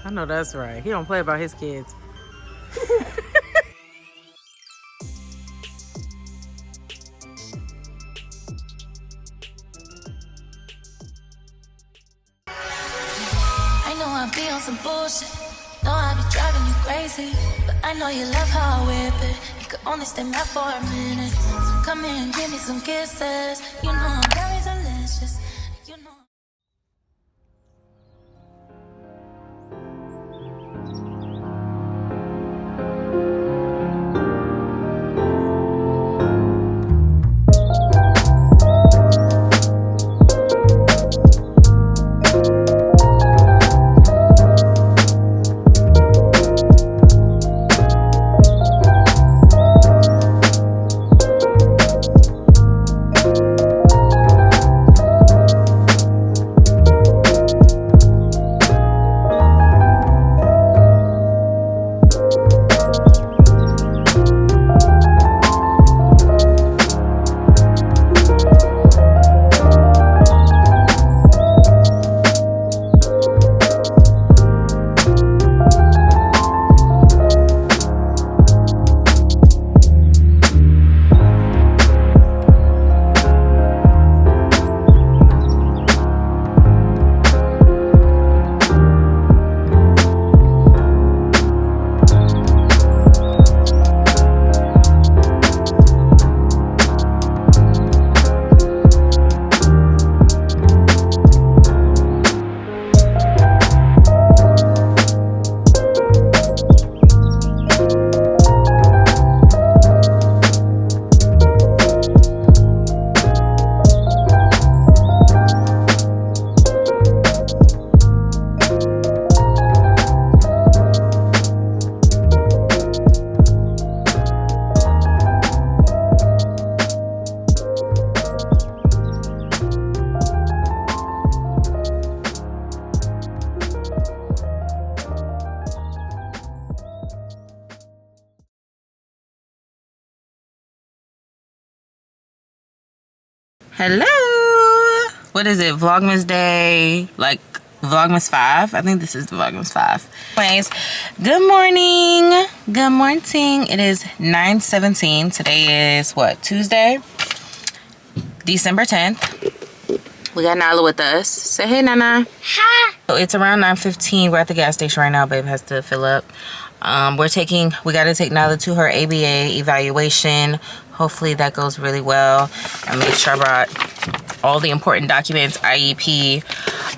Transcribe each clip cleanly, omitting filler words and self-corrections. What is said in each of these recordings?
I know that's right. He don't play about his kids. I know I be on some bullshit. Know I be driving you crazy, but I know you love how I whip it. You could only stay mad for a minute, so come here and give me some kisses. You know I'm very delicious. You know. Hello. What is it? Vlogmas day, like Vlogmas 5. I think this is Vlogmas 5. Anyways, good morning. Good morning. It is 9:17. Today is what? Tuesday, December 10th. We got NYLAH with us. Say hey, Nana. Hi. So it's around 9:15. We're at the gas station right now. Babe has to fill up. We got to take NYLAH to her ABA evaluation. Hopefully that goes really well. I made sure I brought all the important documents, IEP,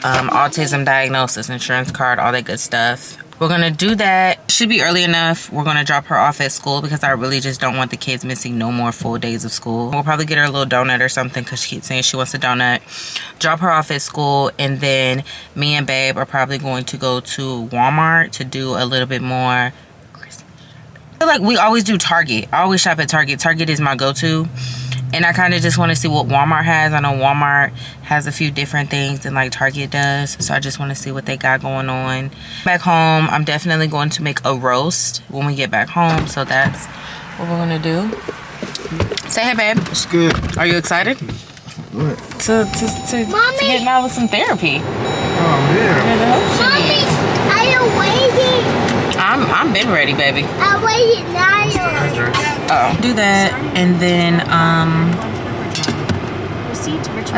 autism diagnosis, insurance card, all that good stuff. We're gonna do that. Should be early enough. We're gonna drop her off at school because I really just don't want the kids missing no more full days of school. We'll probably get her a little donut or something because she keeps saying she wants a donut. Drop her off at school, and then me and Babe are probably going to go to Walmart to do a little bit more. I feel like we always do Target. I always shop at Target. Target is my go-to. And I kind of just want to see what Walmart has. I know Walmart has a few different things than like Target does. So I just want to see what they got going on. Back home, I'm definitely going to make a roast when we get back home. So that's what we're going to do. Say hey, babe. It's good. Are you excited? What? To get NYLAH some therapy. Oh, yeah. Mommy, are you waiting? I'm been ready, baby. I'm waiting now. Oh, do that, and then I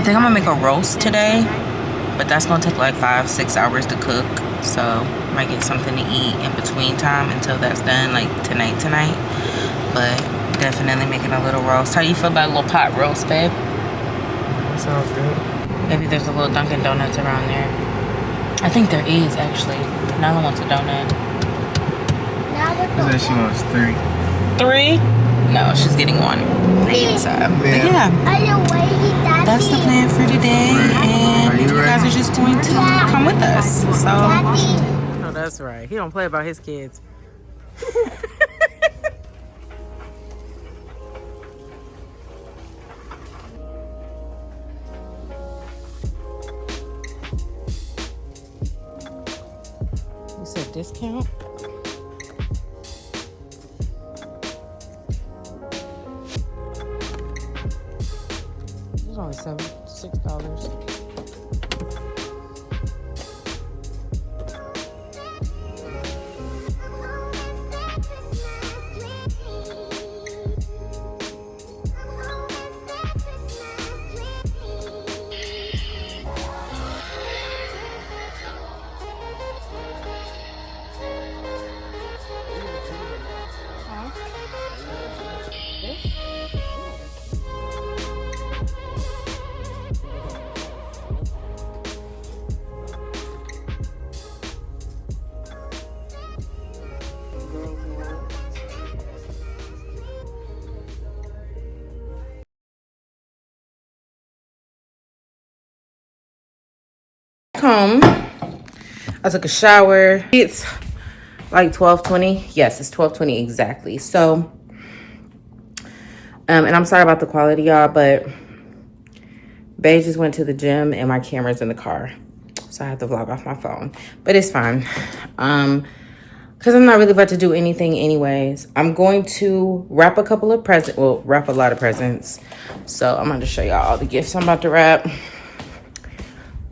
think I'm gonna make a roast today, but that's gonna take like 5-6 hours to cook. So I might get something to eat in between time until that's done, like tonight. But definitely making a little roast. How you feel about a little pot roast, babe? That sounds good. Maybe there's a little Dunkin' Donuts around there. I think there is actually. NYLAH wants a donut. She said she wants 3. 3? No, she's getting 1. Pizza. But yeah, Are you waiting, Daddy? that's the plan for today, and you you guys ready? are just going to come with us. So, Daddy. no, that's right. He don't play about his kids. You said discount? It's only $6. home. I took a shower. It's like 12:20. Yes, it's 12:20 exactly. So, and I'm sorry about the quality, y'all, but Bae just went to the gym and my camera's in the car. So I have to vlog off my phone, but it's fine. Because I'm not really about to do anything anyways. I'm going to wrap a couple of presents. Well, wrap a lot of presents. So I'm going to show y'all all the gifts I'm about to wrap.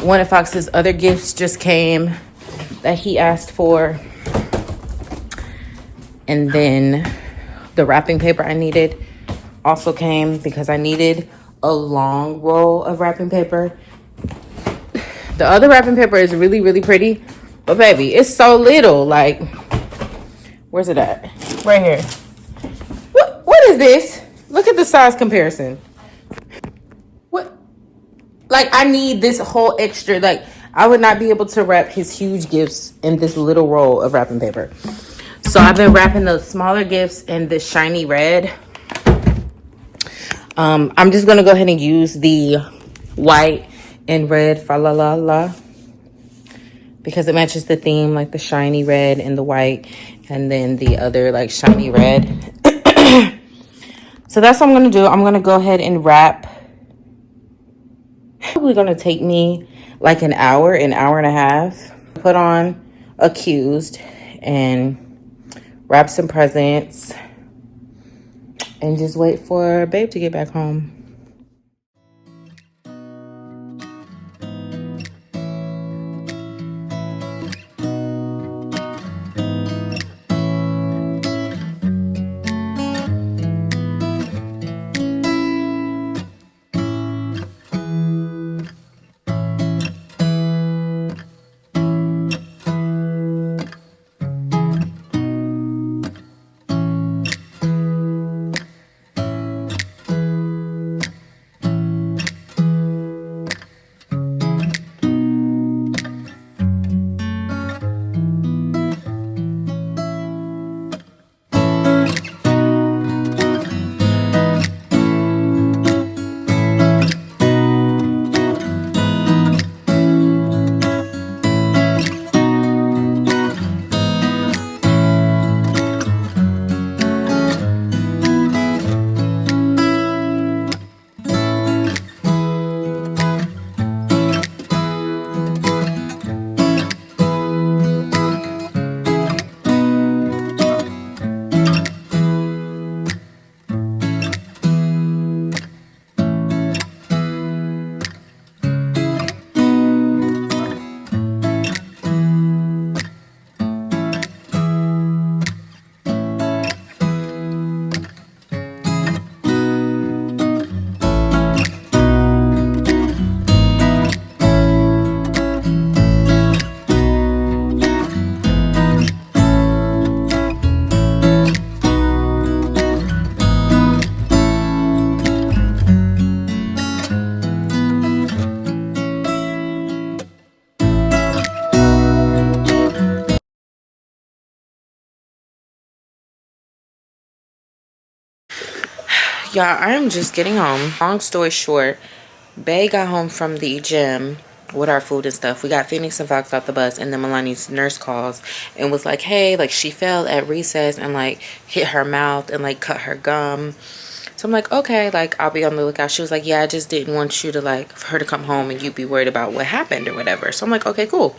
One of Fox's other gifts just came that he asked for. And then the wrapping paper I needed also came because I needed a long roll of wrapping paper. The other wrapping paper is really, really pretty. But baby, it's so little. Like, where's it at? Right here. What is this? Look at the size comparison. What? Like, I need this whole extra. Like, I would not be able to wrap his huge gifts in this little roll of wrapping paper. So I've been wrapping the smaller gifts in this shiny red. I'm just going to go ahead and use the white and red fa la la la, because it matches the theme, like the shiny red and the white, and then the other like shiny red. So that's what I'm gonna do. I'm gonna go ahead and wrap. Probably gonna take me like an hour and a half. Put on Accused and wrap some presents and just wait for Babe to get back home. Y'all, I am just getting home. Long story short, Bae got home from the gym with our food and stuff. We got Phoenix and Fox off the bus, and then Milani's nurse calls and was like, hey, like she fell at recess and like hit her mouth and like cut her gum. So I'm like, okay, like I'll be on the lookout. She was like, yeah, I just didn't want you to like, for her to come home and you be worried about what happened or whatever. So I'm like, okay, cool.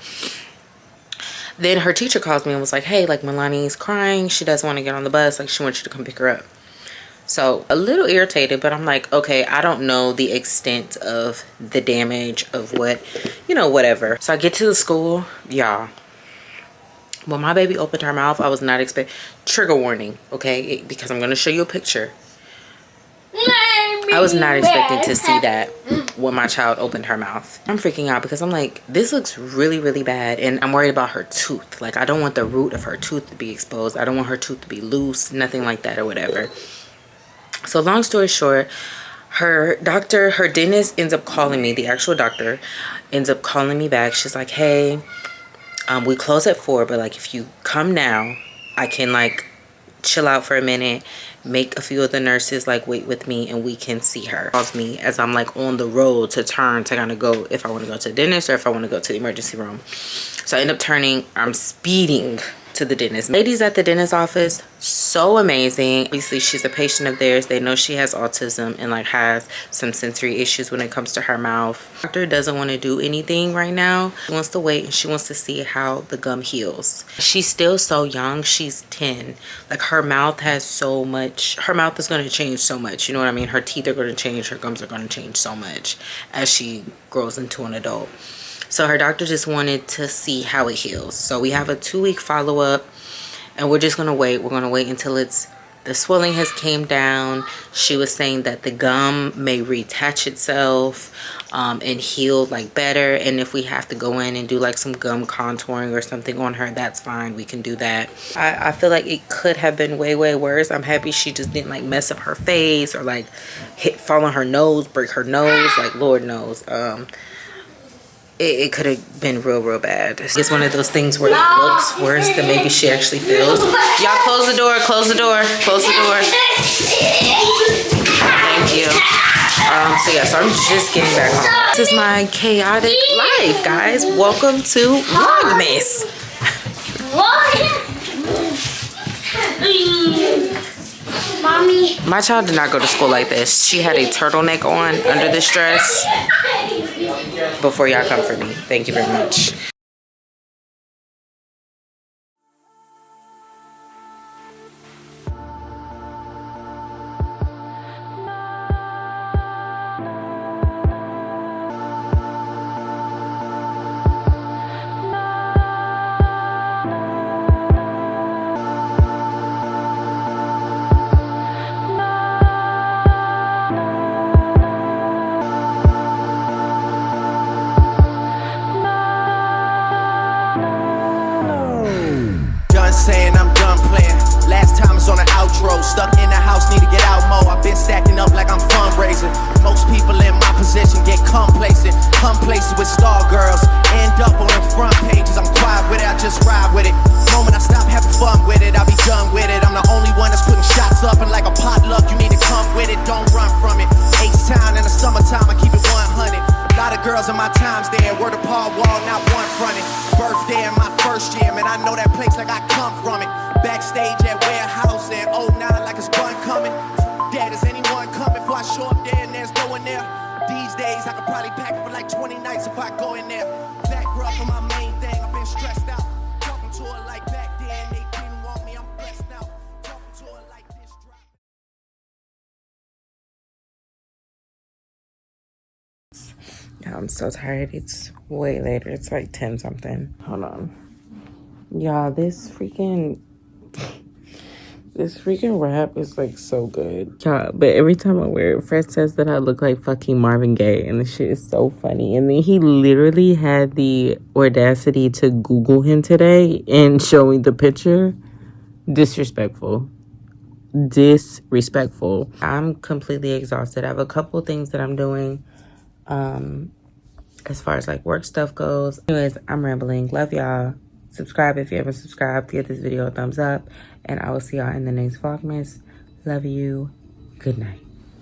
Then her teacher calls me and was like, hey, like Milani's crying. She doesn't want to get on the bus. Like she wants you to come pick her up. So a little irritated, but I'm like, okay, I don't know the extent of the damage of what, you know, whatever. So I get to the school, y'all. When my baby opened her mouth, I was not expecting, trigger warning, okay? Because I'm going to show you a picture. I was not expecting to see that when my child opened her mouth. I'm freaking out because I'm like, this looks really, really bad. And I'm worried about her tooth. Like, I don't want the root of her tooth to be exposed. I don't want her tooth to be loose, nothing like that or whatever. So long story short, her dentist ends up calling me. The actual doctor ends up calling me back. She's like, hey, we close at 4, but like if you come now, I can like chill out for a minute, make a few of the nurses like wait with me, and we can see her. Calls me as I'm like on the road to turn to kind of go if I want to go to the dentist or if I want to go to the emergency room. So I end up turning, I'm speeding to the dentist. Ladies at the dentist office, so amazing. Obviously she's a patient of theirs. They know she has autism and like has some sensory issues when it comes to her mouth. Doctor doesn't want to do anything right now. She wants to wait and she wants to see how the gum heals. She's still so young. She's 10. Like her mouth has so much, her mouth is going to change so much, you know what I mean? Her teeth are going to change, her gums are going to change so much as she grows into an adult. So her doctor just wanted to see how it heals. So we have a 2-week follow-up and we're just gonna wait. We're gonna wait until the swelling has came down. She was saying that the gum may reattach itself and heal like better. And if we have to go in and do like some gum contouring or something on her, that's fine. We can do that. I feel like it could have been way, way worse. I'm happy she just didn't like mess up her face or like fall on her nose, break her nose, like Lord knows. It could have been real bad. It's one of those things where it looks worse than maybe she actually feels. Y'all close the door, close the door, close the door. Thank you. So yeah, so I'm just getting back home. This is my chaotic life, guys. Welcome to Vlogmas. Mommy. My child did not go to school like this. She had a turtleneck on under this dress. Before y'all come for me. Thank you very much. Saying I'm done playing. Last time was on the outro. Stuck in the house, need to get out more. I've been stacking up like I'm fundraising. Most people in my position get complacent. Come places with star girls. End up on the front pages. I'm quiet with it, I just ride with it. Moment I stop having fun with it, I'll be done with it. I'm the only one that's putting shots up, and like a potluck, you need to come with it. Don't run from it. H-Town in the summertime, I keep it 100. Lot of girls in my times there. Word apart wall, not one fronted. Birthday in my first year, man, I know that place like I come from it. Backstage at warehouse in 09 like it's fun coming. Dad, is anyone coming before I show up there and there's no one there? These days I could probably pack it for like 20 nights if I go in there. Back girl for my main thing, I've been stressed out. Talking to her like back then, they didn't want me, I'm blessed now. Talking to her like this drop. I'm so tired. It's way later. It's like 10 something. Hold on. Y'all, this freaking wrap is like so good. Y'all, but every time I wear it, Fred says that I look like fucking Marvin Gaye, and the shit is so funny. And then he literally had the audacity to Google him today and show me the picture. Disrespectful. I'm completely exhausted. I have a couple things that I'm doing as far as like work stuff goes. Anyways, I'm rambling. Love y'all. Subscribe if you haven't subscribed. Give this video a thumbs up, and I will see y'all in the next Vlogmas. Love you. Good night.